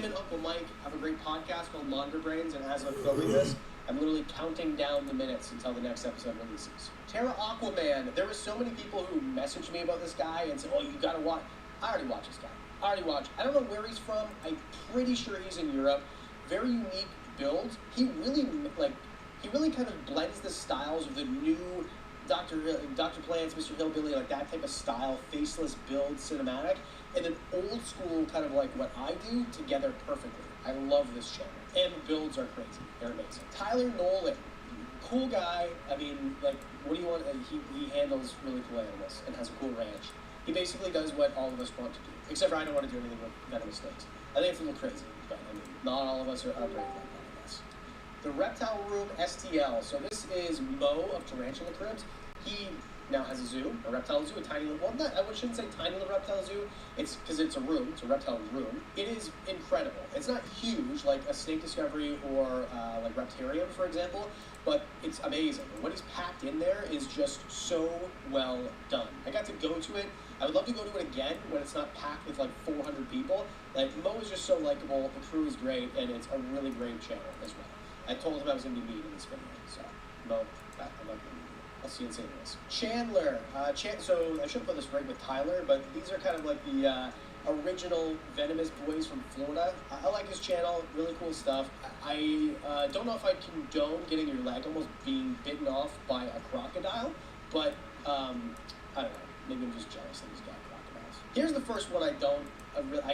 Tim and Uncle Mike have a great podcast called Monitor Brains, and as I'm filming this, I'm literally counting down the minutes until the next episode releases. Terra Aquaman. There were so many people who messaged me about this guy and said, oh, you gotta watch. I already watched this guy. I don't know where he's from. I'm pretty sure he's in Europe. Very unique build. He really kind of blends the styles of the new Dr. Plants, Mr. Hillbilly, like that type of style, faceless build cinematic, and then old school kind of like what I do together perfectly. I love this channel. And the builds are crazy. They're amazing. Tyler Nolan. Cool guy. I mean, like, what do you want? He handles really cool animals and has a cool ranch. He basically does what all of us want to do. Except for I don't want to do anything with venomous snakes. I think it's a little crazy, but I mean, not all of us are brave like that, I guess. The Reptile Room STL. So this is Mo of Tarantula Cribs. He now has a zoo, a reptile zoo, a tiny little, well, not, I shouldn't say tiny little reptile zoo. It's because it's a room, it's a reptile room. It is incredible. It's not huge like a Snake Discovery or like Reptarium, for example, but it's amazing. What he's packed in there is just so well done. I got to go to it. I would love to go to it again when it's not packed with like 400 people. Like, Mo is just so likable, the crew is great, and it's a really great channel as well. I told him I was going to be meeting this video, so Mo, I love you. I'll see you in St. Louis. Chandler. So I should put this right with Tyler, but these are kind of like the original Venomous boys from Florida. I like his channel, really cool stuff. I don't know if I condone getting your leg almost being bitten off by a crocodile, but I don't know. Maybe I'm just jealous that he's got crocodiles. Here's the first one I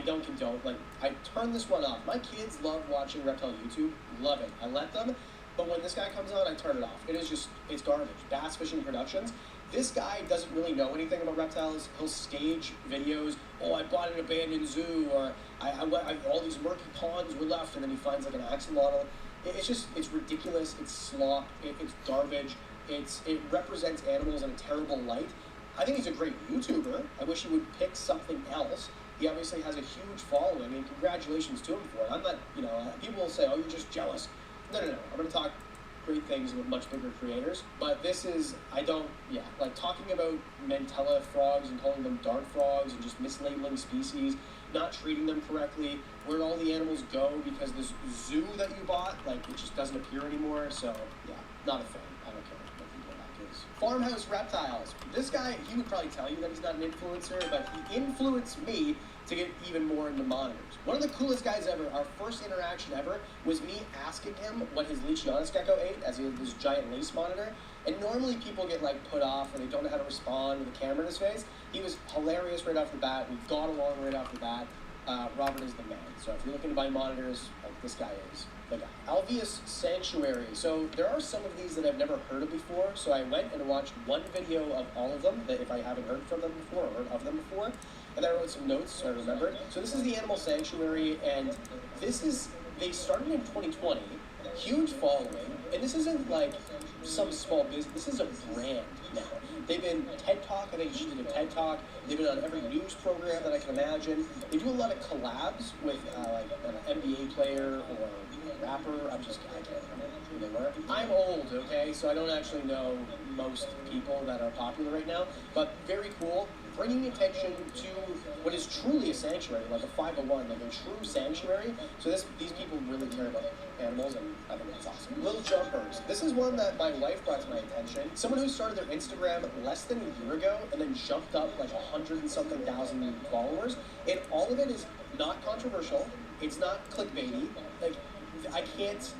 don't condone. Like, I turn this one off. My kids love watching reptile YouTube. Love it. I let them. But when this guy comes on, I turn it off. It is just, it's garbage. Bass Fishing Productions. This guy doesn't really know anything about reptiles. He'll stage videos. Oh, I bought an abandoned zoo, or all these murky ponds were left, and then he finds like an axolotl. It's ridiculous. It's slop. It's garbage. It represents animals in a terrible light. I think he's a great YouTuber. I wish he would pick something else. He obviously has a huge following. I mean, congratulations to him for it. I'm not, people will say, oh, you're just jealous. No. I'm going to talk great things with much bigger creators. But this is, like talking about Mantella frogs and calling them dart frogs and just mislabeling species, not treating them correctly, where all the animals go because this zoo that you bought, like, it just doesn't appear anymore. So, yeah, not a fan. I don't care what people that is. Farmhouse Reptiles. This guy, he would probably tell you that he's not an influencer, but he influenced me to get even more into monitors. One of the coolest guys ever, our first interaction ever, was me asking him what his Leachianus gecko ate, as he had this giant lace monitor. And normally people get like put off and they don't know how to respond with a camera in his face. He was hilarious right off the bat. We got along right off the bat. Robert is the man. So if you're looking to buy monitors, like, this guy is the guy. Alveus Sanctuary. So there are some of these that I've never heard of before. So I went and watched one video of all of them, that if I haven't heard from them before or heard of them before. And then I wrote some notes so I remembered. So this is the Animal Sanctuary, and they started in 2020, huge following, and this isn't like some small business, this is a brand now. They've been TED Talk, I think you should do a TED Talk. They've been on every news program that I can imagine. They do a lot of collabs with like an NBA player or a rapper. I can't remember who they were. I'm old, okay, so I don't actually know most people that are popular right now, but very cool. Bringing attention to what is truly a sanctuary, like a 501, like a true sanctuary. So these people really care about animals, and I think that's awesome. Little Jumpers. This is one that my wife brought to my attention. Someone who started their Instagram less than a year ago and then jumped up like 100 and something thousand followers. And all of it is not controversial. It's not clickbaity. Like, I can't,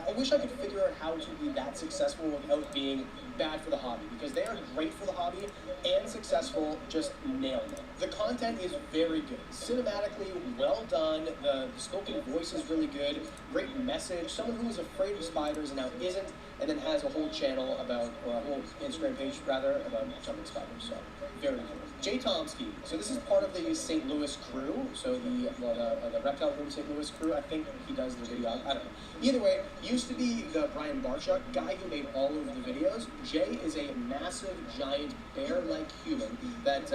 I wish I could figure out how to be that successful without being bad for the hobby, because they are great for the hobby and successful, just nailed it. The content is very good. Cinematically, well done. The spoken voice is really good. Great message. Someone who was afraid of spiders and now isn't, and then has a whole channel about, or a whole Instagram page rather, about jumping spiders. So, very cool. Jay Tomsky. So this is part of the St. Louis crew. So the Reptile Room St. Louis crew. I think he does the video. I don't know. Either way, used to be the Brian Barchuk guy who made all of the videos. Jay is a massive, giant, bear-like human that,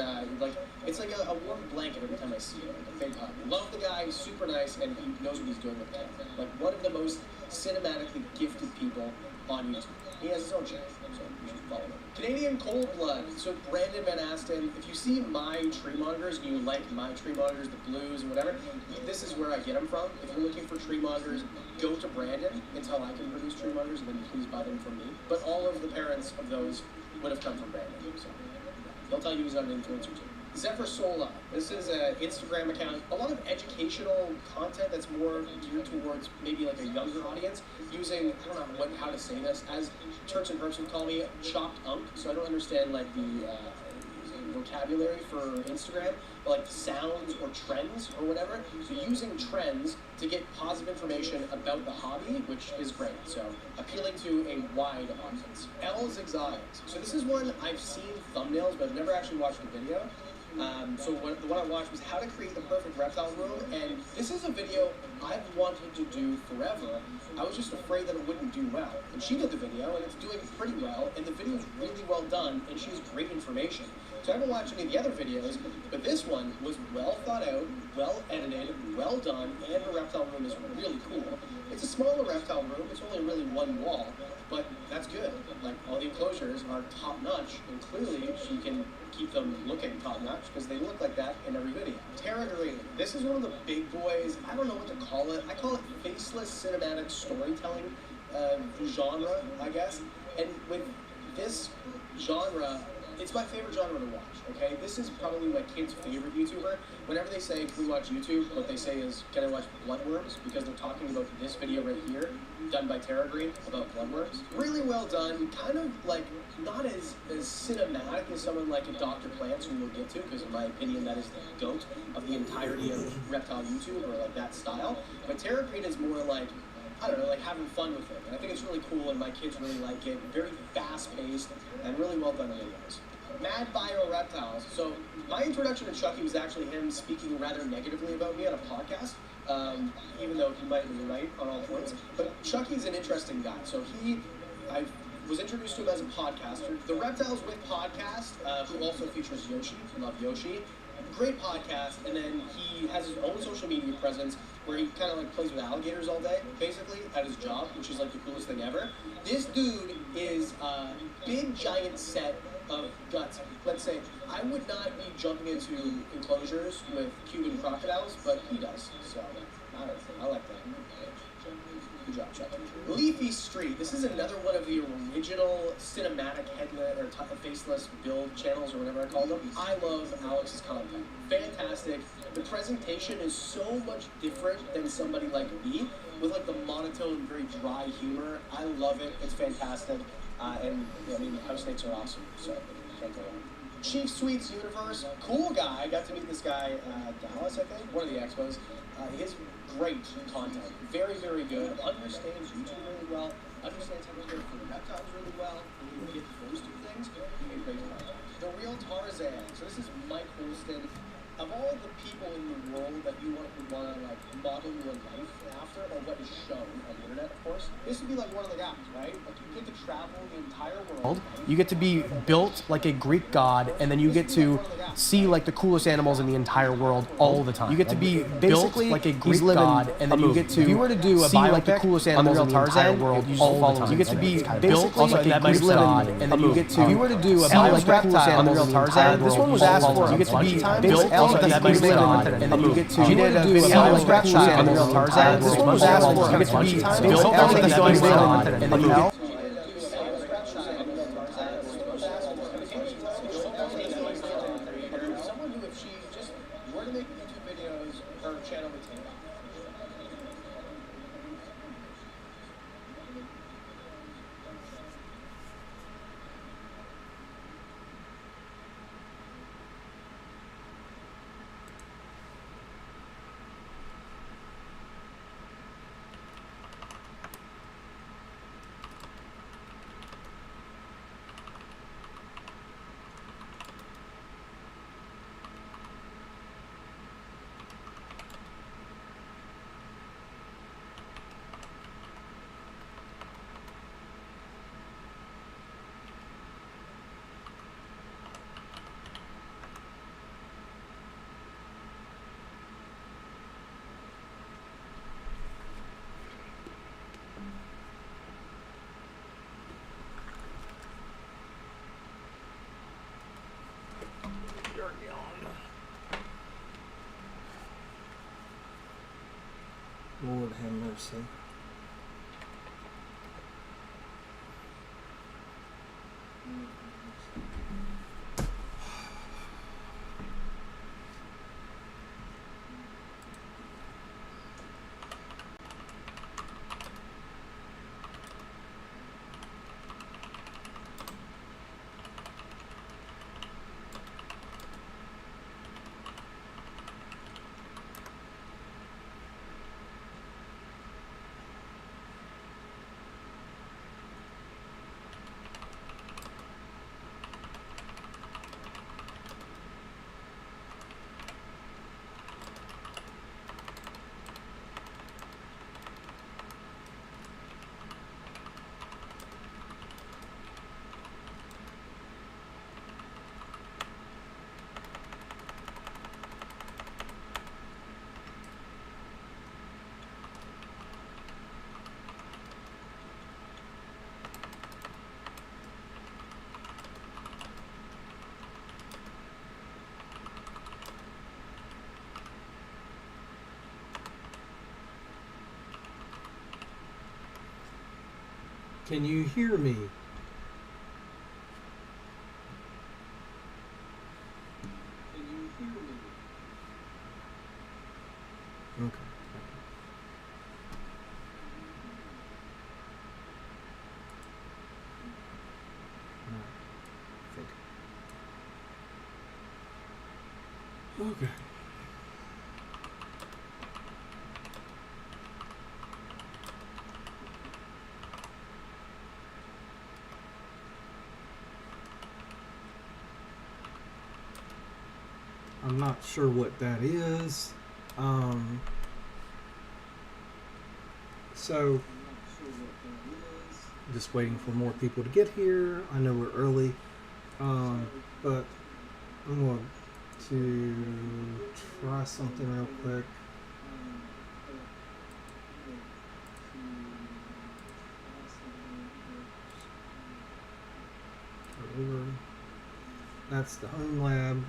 it's like a warm blanket every time I see him. Like a big hug. Love the guy. He's super nice, and he knows what he's doing with the camera. Like, one of the most cinematically gifted people on YouTube. He has his own channel, so you should follow him. Canadian Cold Blood. So Brandon Van Asten, if you see my tree monitors and you like my tree monitors, the blues and whatever, this is where I get them from. If you're looking for tree monitors, go to Brandon until I can produce tree monitors, and then please buy them from me. But all of the parents of those would have come from Brandon, so they'll tell you he's not an influencer too. Zephyr Sola. This is an Instagram account. A lot of educational content that's more geared towards maybe like a younger audience, using, I don't know how to say this, as Turks and Perps would call me, chopped ump. So I don't understand like the vocabulary for Instagram, but like sounds or trends or whatever. So using trends to get positive information about the hobby, which is great. So appealing to a wide audience. L's Exotics. So this is one I've seen thumbnails, but I've never actually watched the video. So the one I watched was how to create the perfect reptile room, and this is a video I've wanted to do forever. I was just afraid that it wouldn't do well. And she did the video, and it's doing pretty well, and the video is really well done, and she has great information. So I haven't watched any of the other videos, but this one was well thought out, well edited, well done, and her reptile room is really cool. It's a smaller reptile room, it's only really one wall, but that's good. Like, all the enclosures are top-notch, and clearly she can keep them looking top-notch because they look like that in every video. Terra Green. This is one of the big boys. I don't know what to call it. I call it faceless cinematic storytelling genre, I guess. And with this genre, it's my favorite genre to watch, okay? This is probably my kid's favorite YouTuber. Whenever they say, can we watch YouTube, what they say is, can I watch bloodworms? Because they're talking about this video right here, done by Terra Green, about bloodworms. Really well done, kind of like, not as cinematic as someone like a Dr. Plants, who we'll get to, because in my opinion, that is the GOAT of the entirety of reptile YouTube, or like that style. But Terra Green is more like, I don't know, like having fun with it. And I think it's really cool, and my kids really like it. Very fast-paced, and really well done videos. Mad Bio Reptiles. So my introduction to Chucky was actually him speaking rather negatively about me on a podcast, even though he might be right on all points. But Chucky's an interesting guy. So I was introduced to him as a podcaster. The Reptiles with Podcast, who also features Yoshi. I love Yoshi. Great podcast, and then he has his own social media presence where he kind of like plays with alligators all day, basically, at his job, which is like the coolest thing ever. This dude is a big giant set of guts. Let's say, I would not be jumping into enclosures with Cuban crocodiles, but he does, so I like that. Good job, Chuck. Leafy Street. This is another one of the original cinematic headlit or faceless build channels, or whatever I call them. I love Alex's content. Fantastic. The presentation is so much different than somebody like me, with like the monotone, very dry humor. I love it. It's fantastic. And I mean, house snakes are awesome, so can't go wrong. Chief Sweets Universe, cool guy. I got to meet this guy Dallas, I think, one of the expos. He has great content, very, very good. Understands YouTube really well. Understands how to care for reptiles really well. And when you get those two things, you get great content. The Real Tarzan. So this is Mike Holston. Of all the people in the world that you want to like model your life after, or what is shown on the internet, of course, this would be like one of the guys, right? Like, you get to travel the entire world. You get to be built like a Greek god, and then you get to see like the coolest animals in the entire world all the time. You get to be built like a Greek god, and then you get to, if you were to do a see like the coolest animals in the entire world all the time. You get to be built like a Greek god, and then you get to, if you were to do a like the coolest animals in the entire world. This one was asked for. You get to be built like a Greek god, and then you get to, if you were to do a like coolest animals in the Tarzan. This one was asked for. You get to be built like a Greek god, and then you get. Someone who, if she just were to make YouTube videos, her channel would take off. start yawning. Lord have mercy. Can you hear me? Can you hear me? Okay. Okay. I'm not sure what that is. So just waiting for more people to get here. I know we're early, but I'm going to try something real quick. That's the home lab.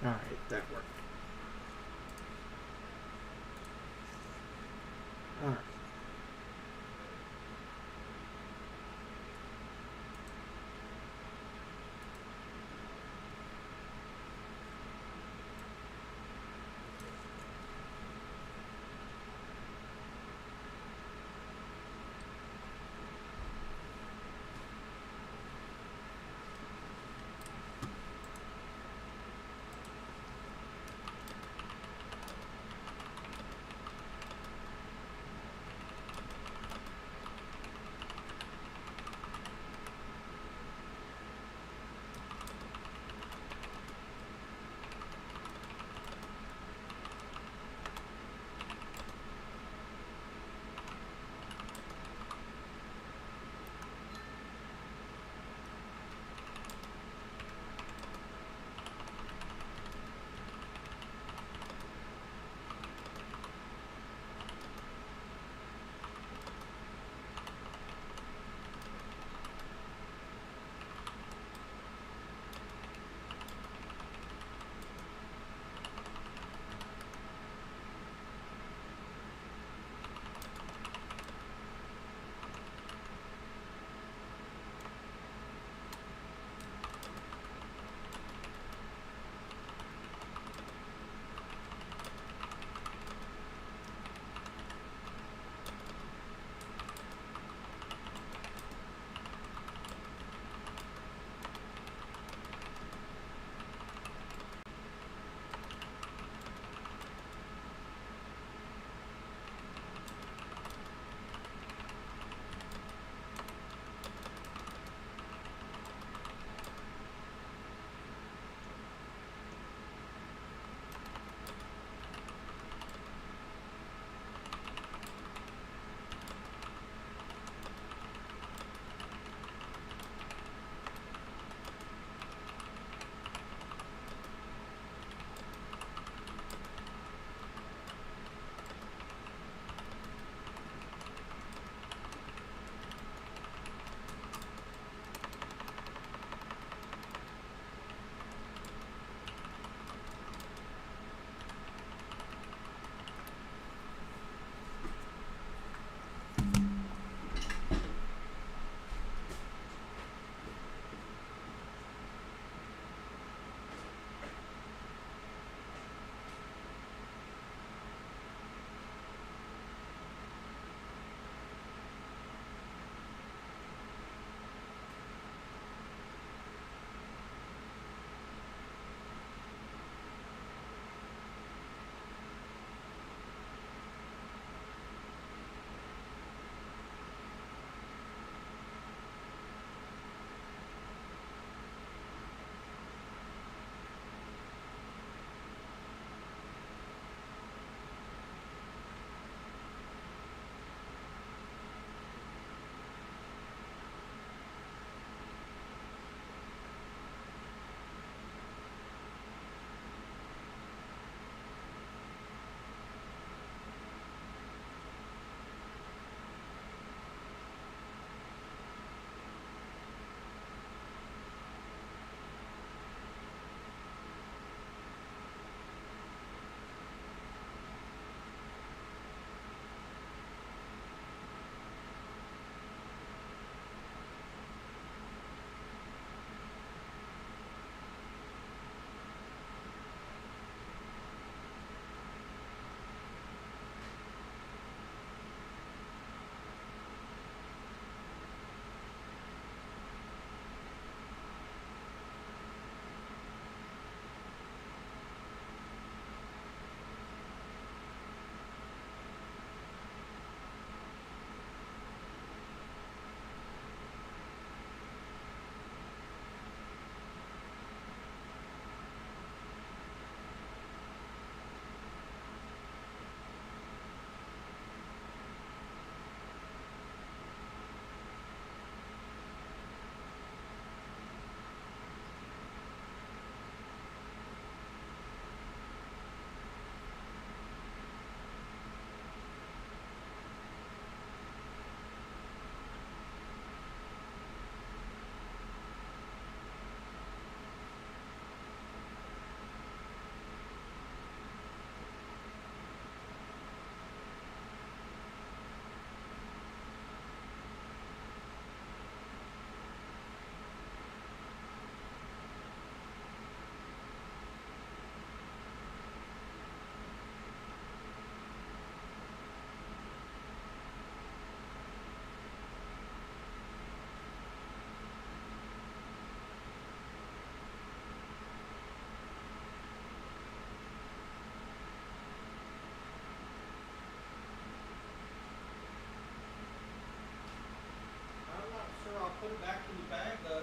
All right, that worked. All right. put it back in the bag though.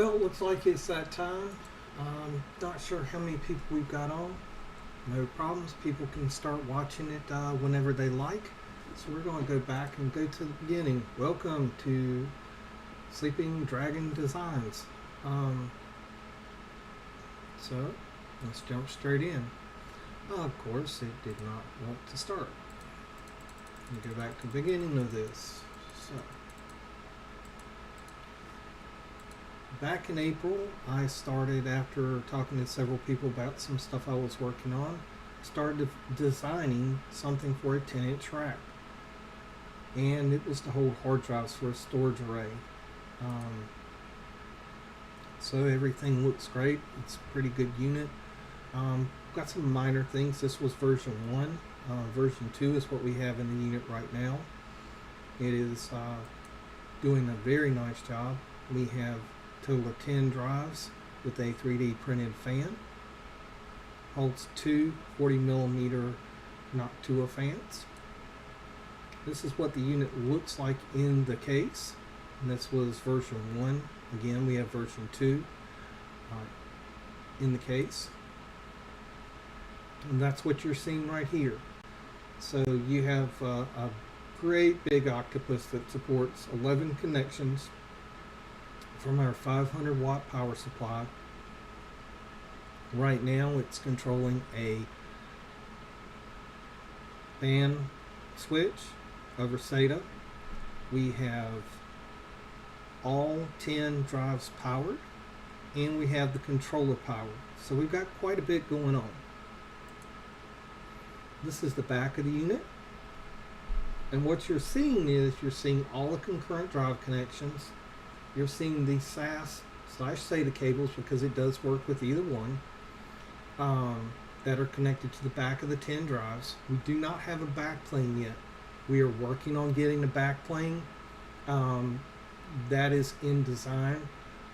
Well, looks like it's that time. Not sure how many people we've got on. No problems. People can start watching it whenever they like. So we're going to go back and go to the beginning. Welcome to Sleeping Dragon Designs. So let's jump straight in. Of course, it did not want to start. Let me go back to the beginning of this. So, back in April, I started, after talking to several people about some stuff I was working on, started designing something for a 10-inch rack. And it was to hold hard drives for a storage array. So everything looks great. It's a pretty good unit. Got some minor things. This was version 1. Version 2 is what we have in the unit right now. It is doing a very nice job. We have a total of 10 drives with a 3D printed fan. Holds two 40mm Noctua fans. This is what the unit looks like in the case. And this was version 1. Again, we have version 2 in the case. And that's what you're seeing right here. So you have a great big octopus that supports 11 connections from our 500 watt power supply. Right now it's controlling a fan switch over SATA. We have all 10 drives powered, and we have the controller powered. So we've got quite a bit going on. This is the back of the unit. And what you're seeing is you're seeing all the concurrent drive connections. You're seeing the SAS/SATA cables, because it does work with either one, that are connected to the back of the 10 drives. We do not have a backplane yet. We are working on getting a backplane. That is in design.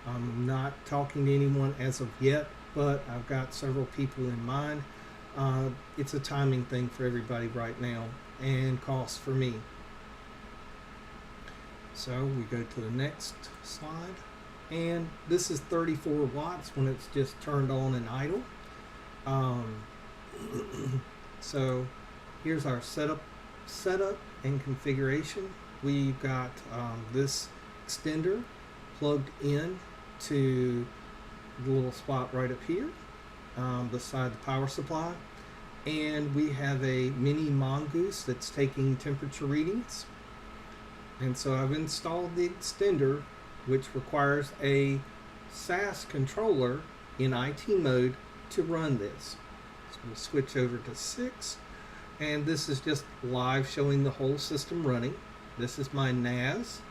I'm not talking to anyone as of yet, but I've got several people in mind. It's a timing thing for everybody right now, and cost for me. So we go to the next slide, and this is 34 watts when it's just turned on and idle. So here's our setup and configuration. We've got this extender plugged in to the little spot right up here beside the power supply, and we have a mini mongoose that's taking temperature readings. And so I've installed the extender, which requires a SAS controller in IT mode to run this. So we'll switch over to 6, and this is just live showing the whole system running. This is my NAS.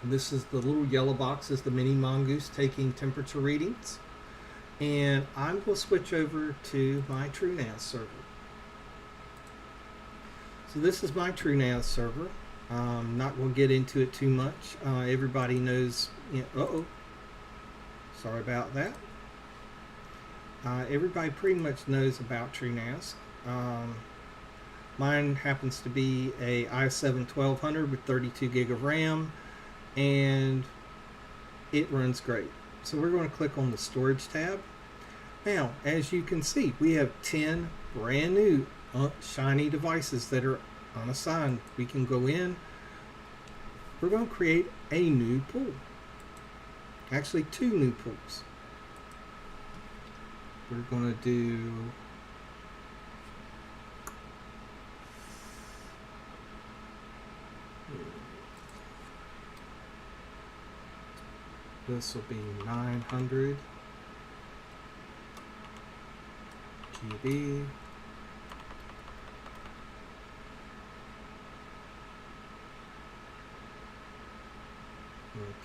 This is the little yellow box, is the mini mongoose taking temperature readings. And I'm going to switch over to my TrueNAS server. So this is my TrueNAS server. I'm not going to get into it too much. Everybody knows, sorry about that. Everybody pretty much knows about TrueNAS. Mine happens to be a i7 1200 with 32 gig of RAM, and it runs great. So we're going to click on the storage tab. Now, as you can see, we have 10 brand new shiny devices that are unassigned. We can go in. We're going to create a new pool. Actually, 2 new pools. We're going to do this will be 900 GB.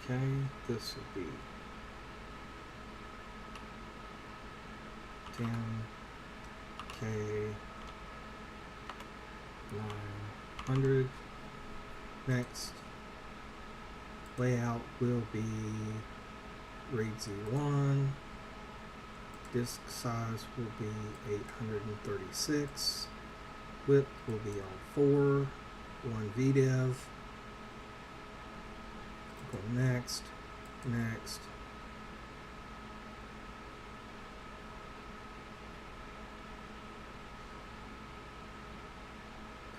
Okay, this will be 10K 900. Next, layout will be RAID Z1. Disk size will be 836. Width will be on 4. 1 VDEV. Go next, next.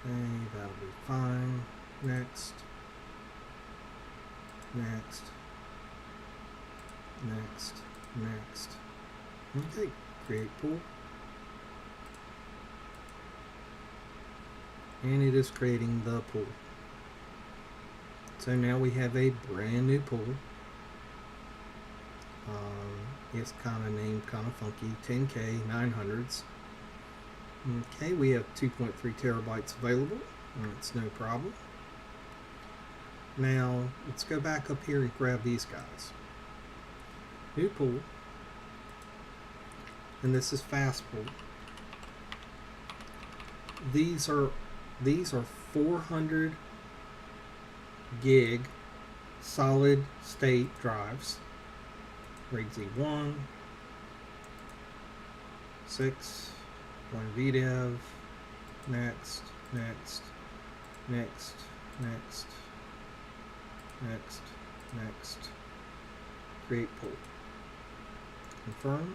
Okay, that'll be fine. Next, next, next, next. Okay, create pool. And it is creating the pool. So now we have a brand new pool. It's kind of named kind of funky, 10K 900s. Okay, we have 2.3 terabytes available. That's no problem. Now let's go back up here and grab these guys. New pool, and this is fast pool. These are 400 gig solid state drives. RAID Z1, 6, 1 VDEV, next, next, next, next, next, next, create pool, confirm.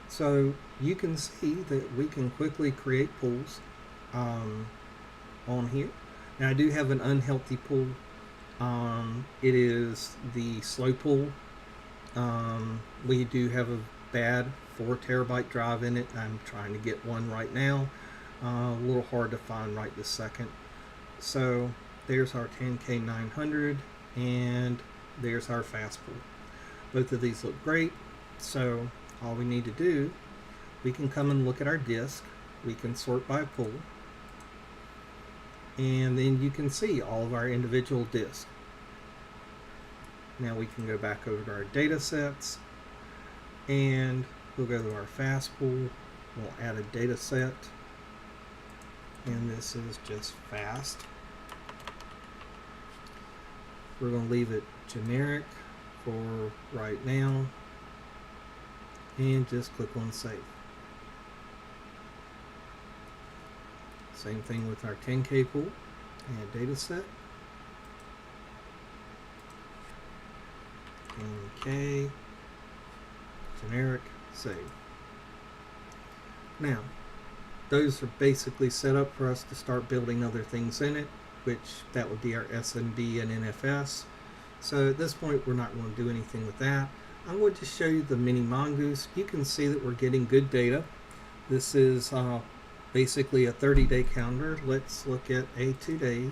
So you can see that we can quickly create pools on here. Now I do have an unhealthy pool. It is the slow pool. We do have a bad 4 terabyte drive in it. I'm trying to get one right now. A little hard to find right this second. So there's our 10K 900 and there's our fast pool. Both of these look great. So all we need to do, we can come and look at our disk. We can sort by pool. And then you can see all of our individual disks. Now we can go back over to our data sets and we'll go to our fast pool. We'll add a data set, and this is just fast. We're going to leave it generic for right now and just click on save. Same thing with our 10K pool, add data set. Okay, generic, save. Now, those are basically set up for us to start building other things in it, which that would be our SMB and NFS. So at this point, we're not going to do anything with that. I'm going to show you the mini mongoose. You can see that we're getting good data. This is basically a 30-day calendar. Let's look at a 2-day.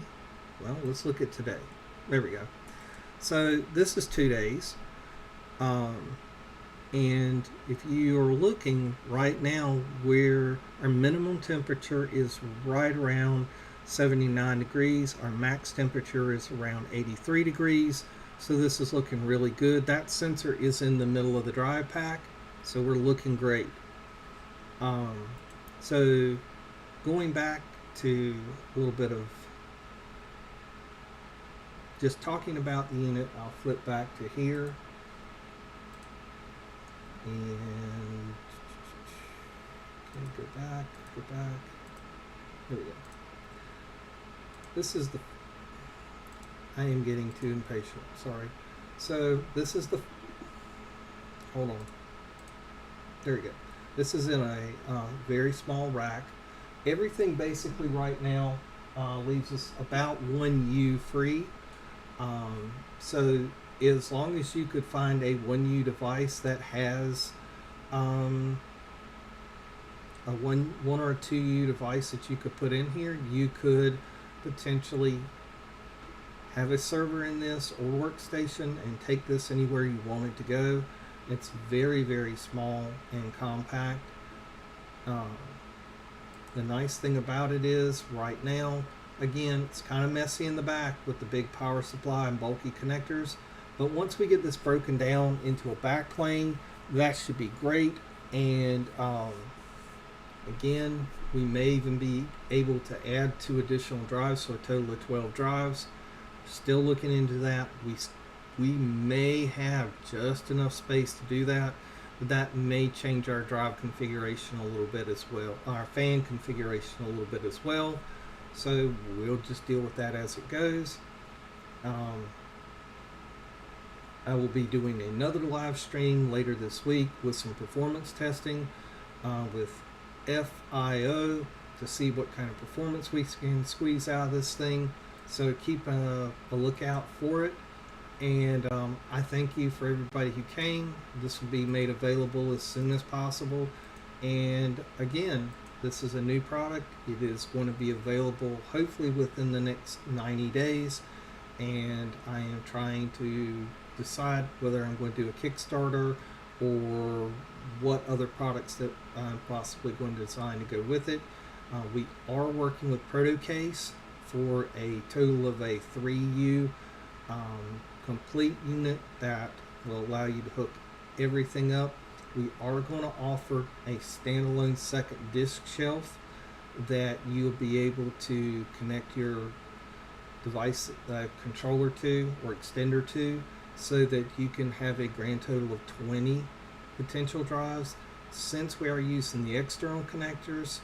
Well, let's look at today. There we go. So this is 2 days. And if you are looking right now, where our minimum temperature is right around 79 degrees, our max temperature is around 83 degrees. So this is looking really good. That sensor is in the middle of the drive pack, so we're looking great. So going back to a little bit of just talking about the unit, I'll flip back to here. And okay, go back. There we go. This is the, I am getting too impatient, sorry. So this is the, hold on. There we go. This is in a very small rack. Everything basically right now leaves us about 1U free. So as long as you could find a 1U device that has a one or a 2U device that you could put in here, you could potentially have a server in this or workstation and take this anywhere you want it to go. It's very, very small and compact. The nice thing about it is right now, again, it's kind of messy in the back with the big power supply and bulky connectors. But once we get this broken down into a backplane, that should be great. And again, we may even be able to add 2 additional drives, so a total of 12 drives. Still looking into that. We may have just enough space to do that, but that may change our drive configuration a little bit as well, our fan configuration a little bit as well. So we'll just deal with that as it goes. I will be doing another live stream later this week with some performance testing with FIO to see what kind of performance we can squeeze out of this thing. So keep a lookout for it. And I thank you for everybody who came. This will be made available as soon as possible. And again, this is a new product. It is going to be available hopefully within the next 90 days. And I am trying to decide whether I'm going to do a Kickstarter or what other products that I'm possibly going to design to go with it. We are working with ProtoCase for a total of a 3U complete unit that will allow you to hook everything up. We are going to offer a standalone second disk shelf that you'll be able to connect your device controller to or extender to, so that you can have a grand total of 20 potential drives. Since we are using the external connectors,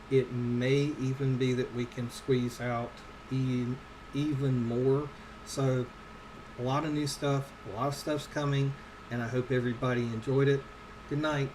it may even be that we can squeeze out even more. So a lot of new stuff, a lot of stuff's coming, and I hope everybody enjoyed it. Good night.